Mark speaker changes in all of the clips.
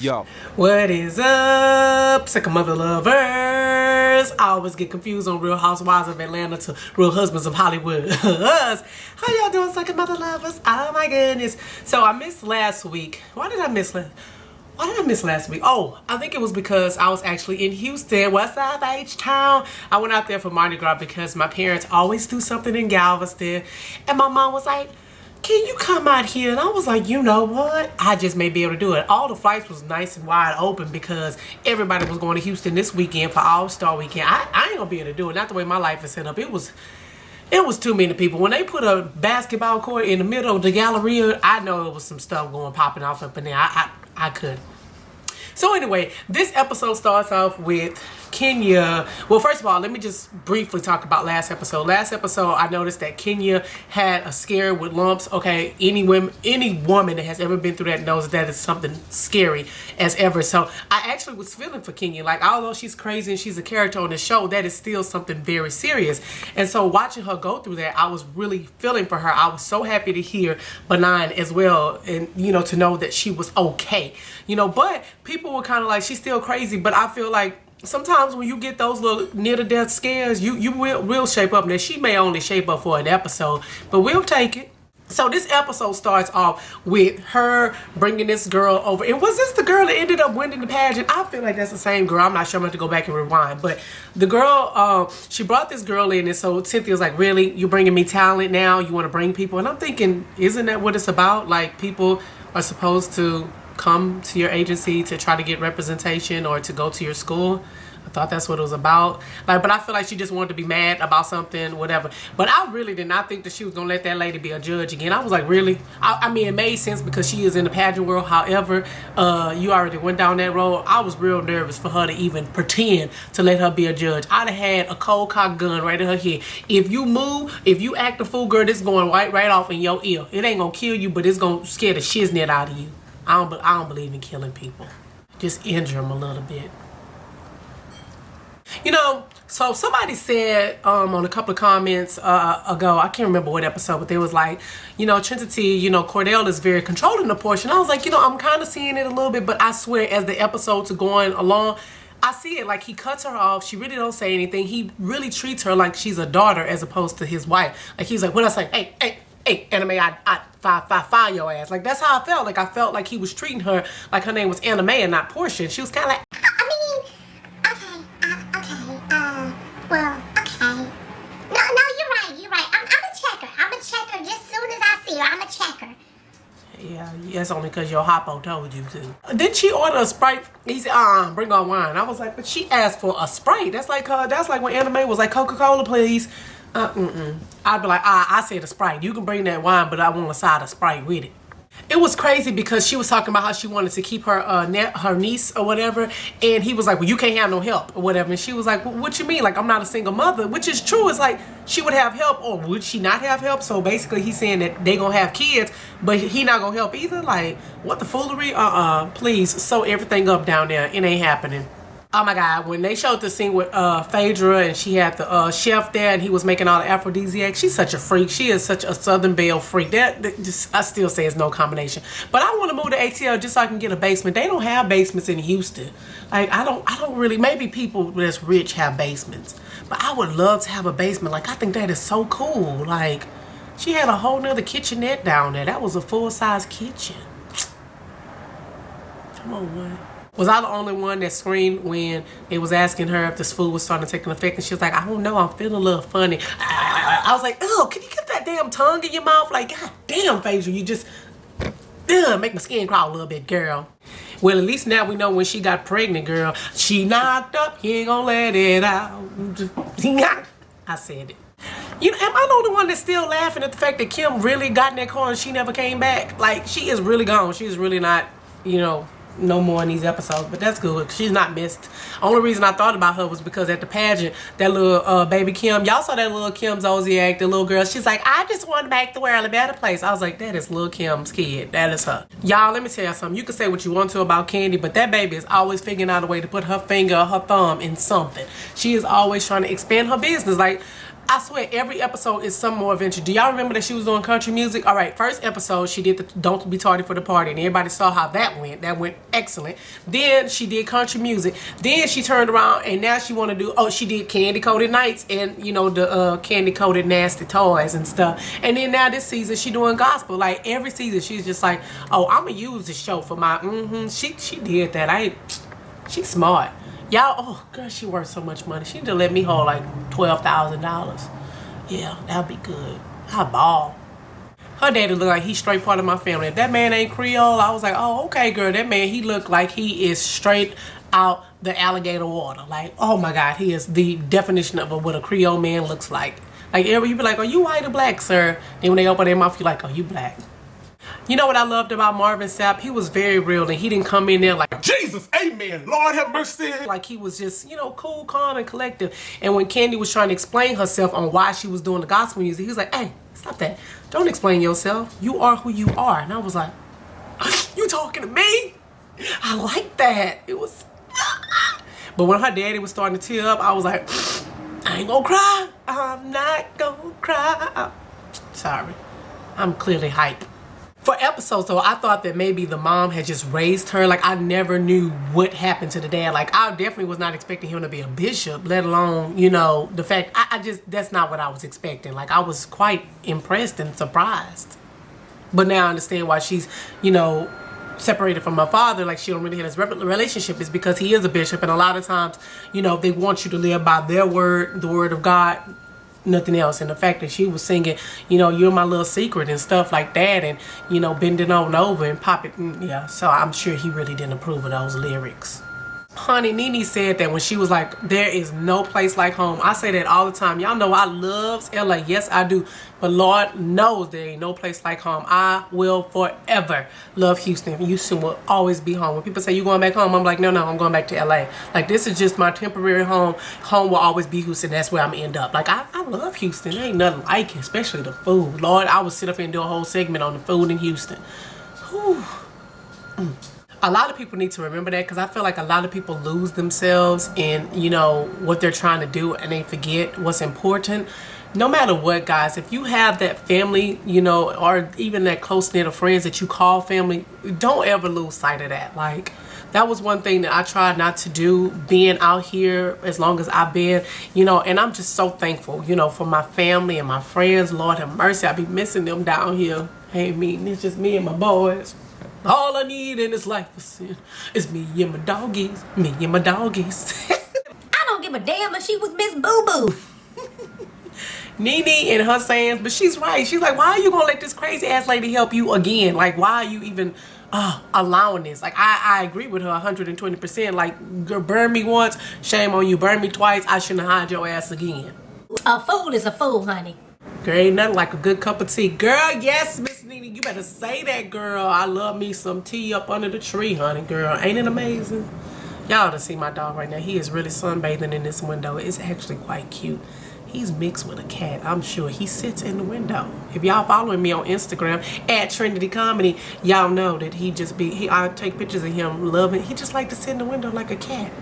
Speaker 1: Yo.
Speaker 2: What is up, second mother lovers? I always get confused on Real Housewives of Atlanta to Real Husbands of Hollywood. How y'all doing, second mother lovers? Oh my goodness. So I missed last week. Why did I miss last week? Oh, I think it was because I was actually in Houston, West Side H-Town. I went out there for Mardi Gras because my parents always do something in Galveston. And my mom was like, can you come out here? And I was like, you know what? I just may be able to do it. All the flights was nice and wide open because everybody was going to Houston this weekend for All-Star Weekend. I ain't gonna be able to do it. Not the way my life is set up. It was too many people. When they put a basketball court in the middle of the Galleria, I know it was some stuff popping off up in there. I couldn't. So anyway, this episode starts off with Kenya. Well, first of all, let me just briefly talk about last episode. Last episode, I noticed that Kenya had a scare with lumps. Okay, any woman that has ever been through that knows that is something scary as ever. So I actually was feeling for Kenya. Like, although she's crazy and she's a character on the show, that is still something very serious. And so watching her go through that, I was really feeling for her. I was so happy to hear benign as well, and to know that she was okay. But people were kind of like, she's still crazy. But I feel like sometimes when you get those little near-to-death scares, you will shape up. Now, she may only shape up for an episode, but we'll take it. So this episode starts off with her bringing this girl over. And was this the girl that ended up winning the pageant? I feel like that's the same girl. I'm not sure. I'm going to have to go back and rewind. But the girl, she brought this girl in. And so Cynthia's like, really? You're bringing me talent now? You want to bring people? And I'm thinking, isn't that what it's about? Like, people are supposed to come to your agency to try to get representation or to go to your school. I thought that's what it was about. But I feel like she just wanted to be mad about something, whatever. But I really did not think that she was gonna let that lady be a judge again. I was like, really? I mean, it made sense because she is in the pageant world. However, you already went down that road. I was real nervous for her to even pretend to let her be a judge. I'd have had a cold cock gun right in her head. If you move, if you act a fool, girl, this going right off in your ear. It ain't gonna kill you, but it's gonna scare the shiznit out of you. I don't believe in killing people. Just injure them a little bit. So somebody said on a couple of comments ago, I can't remember what episode, but they was like, Trinity, Cordell is very controlling the portion. I was like, I'm kind of seeing it a little bit, but I swear as the episodes are going along, I see it. Like, he cuts her off. She really don't say anything. He really treats her like she's a daughter as opposed to his wife. Like, he's like, what I say? Hey, Anime, I fire your ass. Like, that's how I felt. Like, I felt like he was treating her like her name was Anime and not Portia. She was kind of like,
Speaker 3: well, okay. No, you're right. I'm a checker just soon as I see her. I'm a checker.
Speaker 2: yeah, that's only because your hoppo told you to. Didn't she order a Sprite? He said, bring on wine. I was like, but she asked for a Sprite. That's like when Anime was like, Coca-Cola, please. I'd be like, I said a Sprite. You can bring that wine, but I want a side of Sprite with it. It was crazy because she was talking about how she wanted to keep her her niece or whatever, and he was like, well, you can't have no help or whatever. And she was like, well, what you mean? Like, I'm not a single mother, which is true. It's like, she would have help, or would she not have help? So basically he's saying that they gonna have kids, but he not gonna help either. Like, what the foolery? Please sew everything up down there. It ain't happening. Oh my God, when they showed the scene with Phaedra and she had the chef there and he was making all the aphrodisiacs, she's such a freak. She is such a Southern Belle freak. That just, I still say it's no combination. But I want to move to ATL just so I can get a basement. They don't have basements in Houston. Like, I don't really, maybe people that's rich have basements. But I would love to have a basement. Like, I think that is so cool. Like, she had a whole nother kitchenette down there. That was a full-size kitchen. Come on, man. Was I the only one that screamed when they was asking her if this food was starting to take an effect? And she was like, I don't know, I'm feeling a little funny. I was like, oh, can you get that damn tongue in your mouth? Like, God damn, Phaedra, you just make my skin crawl a little bit, girl. Well, at least now we know when she got pregnant, girl. She knocked up, he ain't gonna let it out. I said it. Am I the only one that's still laughing at the fact that Kim really got in that car and she never came back? Like, she is really gone. She's really not, no more in these episodes, but that's good. She's not missed. Only reason I thought about her was because at the pageant, that little baby Kim, y'all saw that little Kim Zolciak, the little girl. She's like, I just want to make the world a better place. I was like, that is little Kim's kid. That is her. Y'all, let me tell you something. You can say what you want to about Candy, but that baby is always figuring out a way to put her finger or her thumb in something. She is always trying to expand her business. Like, I swear every episode is some more adventure. Do y'all remember that she was doing country music? All right, first episode she did the Don't Be Tardy for the Party, and everybody saw how that went. That went excellent. Then she did country music. Then she turned around and now she want to do, she did Candy Coated Nights and, you know, the Candy Coated Nasty Toys and stuff. And then now this season she doing gospel. Like every season she's just like, oh, I'm gonna use this show for my she did that. She's smart. Y'all, oh girl, she worth so much money. She need to let me hold like $12,000. Yeah, that'd be good. I ball. Her daddy look like he's straight part of my family. If that man ain't Creole, I was like, oh, okay, girl. That man, he look like he is straight out the alligator water. Like, oh my God, he is the definition of what a Creole man looks like. Like, you be like, are you white or black, sir? Then when they open their mouth, you like, oh, you black. You know what I loved about Marvin Sapp? He was very real, and he didn't come in there like, Jesus, amen, Lord have mercy. Like he was just, you know, cool, calm, and collective. And when Candy was trying to explain herself on why she was doing the gospel music, he was like, hey, stop that. Don't explain yourself. You are who you are. And I was like, you talking to me? I like that. It was... But when her daddy was starting to tear up, I was like, I ain't gonna cry. I'm not gonna cry. Sorry. I'm clearly hype. For episodes though, I thought that maybe the mom had just raised her. Like I never knew what happened to the dad. Like I definitely was not expecting him to be a bishop, let alone, you know, the fact, that's not what I was expecting. Like I was quite impressed and surprised. But now I understand why she's, you know, separated from her father. Like she don't really have this relationship is because he is a bishop. And a lot of times, you know, they want you to live by their word, the word of God, nothing else. And the fact that she was singing, you know, you're my little secret and stuff like that, and, you know, bending on over and popping, yeah. So I'm sure he really didn't approve of those lyrics. Honey, Nene said that when she was like, there is no place like home. I say that all the time. Y'all know I loves LA. Yes, I do. But Lord knows there ain't no place like home. I will forever love Houston. Houston will always be home. When people say you going back home, I'm like, no, I'm going back to LA. Like this is just my temporary home. Home will always be Houston. That's where I'm gonna end up. Like I love Houston. There ain't nothing like it, especially the food. Lord, I would sit up here and do a whole segment on the food in Houston. Whew. A lot of people need to remember that because I feel like a lot of people lose themselves in, you know, what they're trying to do and they forget what's important. No matter what, guys, if you have that family, you know, or even that close-knit of friends that you call family, don't ever lose sight of that. Like, that was one thing that I tried not to do being out here as long as I've been, you know, and I'm just so thankful, you know, for my family and my friends. Lord have mercy, I be missing them down here. Ain't meeting, it's just me and my boys. All I need in this life is me and my doggies. Me and my doggies.
Speaker 3: I don't give a damn if she was Miss Boo Boo.
Speaker 2: Nene and her sayings, but she's right. She's like, why are you gonna let this crazy ass lady help you again? Like, why are you even allowing this? Like, I agree with her 120%. Like, girl, burn me once, shame on you. Burn me twice, I shouldn't hide your ass again.
Speaker 3: A fool is a fool, honey.
Speaker 2: Girl, ain't nothing like a good cup of tea. Girl, yes, Miss Nene, you better say that, girl. I love me some tea up under the tree, honey, girl. Ain't it amazing? Y'all ought to see my dog right now. He is really sunbathing in this window. It's actually quite cute. He's mixed with a cat, I'm sure. He sits in the window. If y'all following me on Instagram at TrinityComedy, y'all know that I take pictures of him loving. He just like to sit in the window like a cat.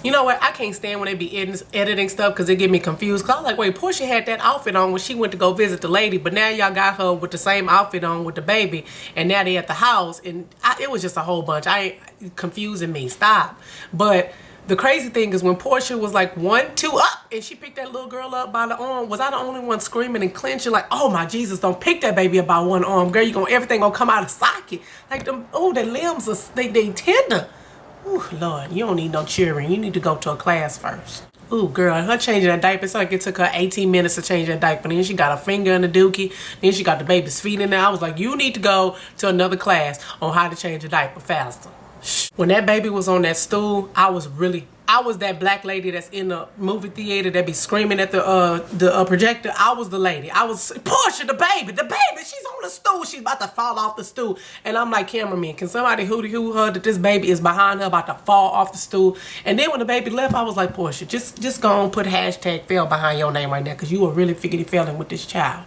Speaker 2: You know what? I can't stand when they be editing stuff because it get me confused. Cause I was like, wait, Portia had that outfit on when she went to go visit the lady, but now y'all got her with the same outfit on with the baby, and now they at the house, and it was just a whole bunch. Confusing me. Stop. But the crazy thing is when Portia was like 1, 2 up, and she picked that little girl up by the arm, was I the only one screaming and clenching like, oh my Jesus, don't pick that baby up by one arm, girl. Everything gonna come out of socket. Like them, oh, the limbs are they tender. Ooh, Lord, you don't need no cheering. You need to go to a class first. Ooh, girl, her changing that diaper, it's like it took her 18 minutes to change that diaper. Then she got her finger in the dookie. Then she got the baby's feet in there. I was like, you need to go to another class on how to change a diaper faster. When that baby was on that stool, I was that black lady that's in the movie theater that be screaming at the projector. I was the lady. I was Portia, the baby, she's on the stool. She's about to fall off the stool. And I'm like, cameraman, can somebody hooty-hoo her that this baby is behind her about to fall off the stool? And then when the baby left, I was like, Portia, just go and put hashtag fail behind your name right now because you were really figuring failing with this child.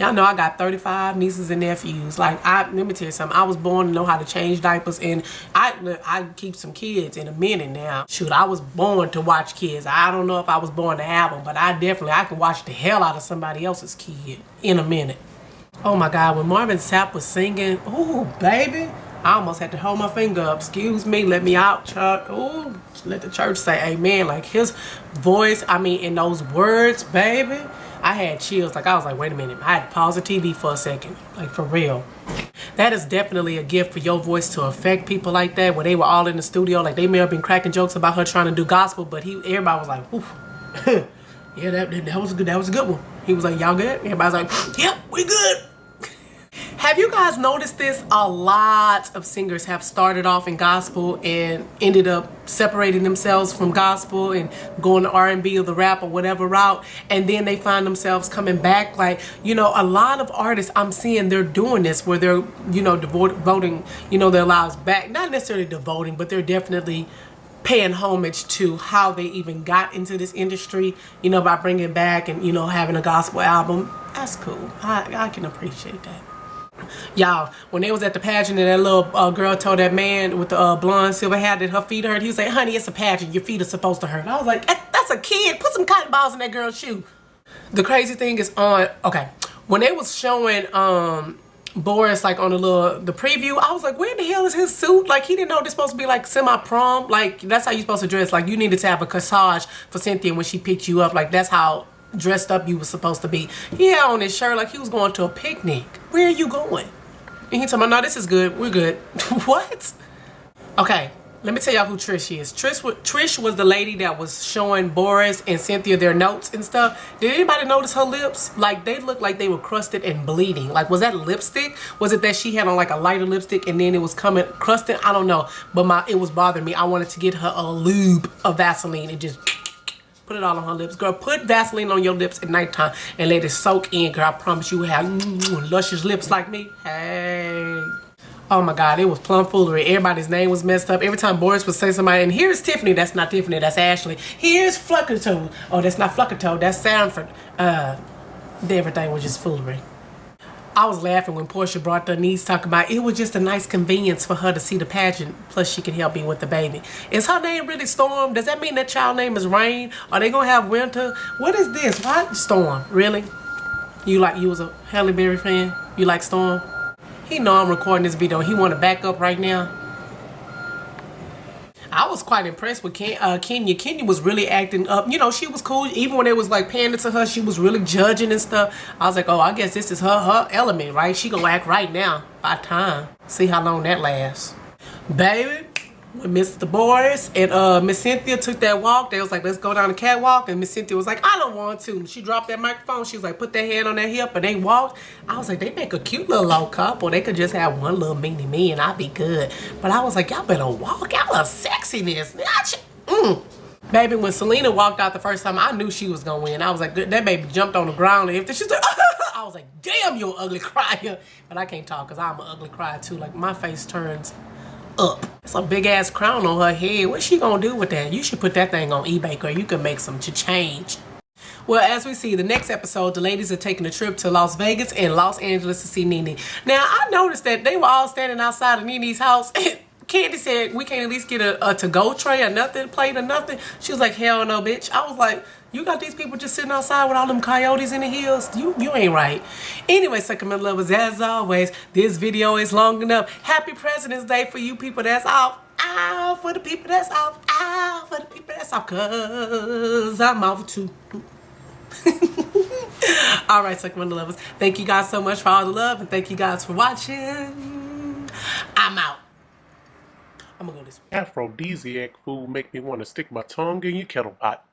Speaker 2: Y'all know I got 35 nieces and nephews. Like, let me tell you something. I was born to know how to change diapers, and I keep some kids in a minute now. Shoot, I was born to watch kids. I don't know if I was born to have them, but I can watch the hell out of somebody else's kid in a minute. Oh my God, when Marvin Sapp was singing, ooh, baby, I almost had to hold my finger up. Excuse me, let me out, church. Ooh, let the church say amen. Like, his voice, I mean, in those words, baby, I had chills. Like, I was like, wait a minute. I had to pause the TV for a second. Like, for real. That is definitely a gift for your voice to affect people like that. When they were all in the studio, like, they may have been cracking jokes about her trying to do gospel, but everybody was like, oof. Yeah, that was good. That was a good one. He was like, y'all good? Everybody's like, yep, we good. Have you guys noticed this? A lot of singers have started off in gospel and ended up separating themselves from gospel and going to R&B or the rap or whatever route, and then they find themselves coming back. Like, you know, a lot of artists I'm seeing, they're doing this where they're, you know, devoting, you know, their lives back. Not necessarily devoting, but they're definitely paying homage to how they even got into this industry, you know, by bringing back and, you know, having a gospel album. That's cool. I can appreciate that. Y'all, when they was at the pageant and that little girl told that man with the blonde silver hair that her feet hurt, he was like, honey, it's a pageant, your feet are supposed to hurt. I was like, that's a kid, put some cotton balls in that girl's shoe. The crazy thing is okay, when they was showing Boris like on the preview, I was like, where the hell is his suit? Like, he didn't know this supposed to be like semi-prom. Like, that's how you supposed to dress. Like, you needed to have a corsage for Cynthia when she picked you up. Like, that's how dressed up you was supposed to be. He had on his shirt like he was going to a picnic. Where are you going? And he told me, no, this is good. We're good. What? Okay, let me tell y'all who Trish is. Trish was the lady that was showing Boris and Cynthia their notes and stuff. Did anybody notice her lips? Like, they looked like they were crusted and bleeding. Like, was that lipstick? Was it that she had on like a lighter lipstick and then it was coming crusted? I don't know. But it was bothering me. I wanted to get her a lube of Vaseline and just put it all on her lips. Girl, put Vaseline on your lips at nighttime and let it soak in, girl. I promise you will have luscious lips like me. Hey. Oh my God, it was plum foolery. Everybody's name was messed up. Every time Boris would say somebody, and here's Tiffany, that's not Tiffany, that's Ashley. Here's Fluckertoe. Oh, that's not Fluckertoe, that's Sanford. Everything was just foolery. I was laughing when Portia brought their niece, talking about it was just a nice convenience for her to see the pageant, plus she can help me with the baby. Is her name really Storm? Does that mean that child name is Rain? Are they gonna have Winter? What is this? What? Storm? Really? You was a Halle Berry fan? You like Storm? He know I'm recording this video. He want to back up right now. I was quite impressed with Kenya. Kenya was really acting up. You know, she was cool. Even when they was like pandering to her, she was really judging and stuff. I was like, oh, I guess this is her element, right? She gonna act right now. By time. See how long that lasts. Baby, when Mr. Boris and Miss Cynthia took that walk, they was like, let's go down the catwalk. And Miss Cynthia was like, I don't want to. She dropped that microphone. She was like, put that hand on that hip, and they walked. I was like, they make a cute little old couple. They could just have one little meanie me and I'd be good. But I was like, y'all better walk. Y'all love sexiness. Baby, when Selena walked out the first time, I knew she was gonna win. I was like, that baby jumped on the ground. And she's like, I was like, damn, you an ugly crier. But I can't talk because I'm an ugly crier too. Like, my face turns up. It's a big ass crown on her head. What's she gonna do with that? You should put that thing on eBay, girl. You can make some change. Well, as we see, the next episode, the ladies are taking a trip to Las Vegas and Los Angeles to see Nene. Now, I noticed that they were all standing outside of Nene's house. Candy said, we can't at least get a to-go tray or nothing, plate or nothing. She was like, hell no, bitch. I was like, you got these people just sitting outside with all them coyotes in the hills? You ain't right. Anyway, Sacramento lovers, as always, this video is long enough. Happy President's Day for you people that's off. Ow, for the people that's off. Ow, for the people that's off. Cause I'm off too. All right, Sacramento lovers. Thank you guys so much for all the love. And thank you guys for watching. I'm out. I'm gonna go this way.
Speaker 1: Aphrodisiac food make me want to stick my tongue in your kettle pot.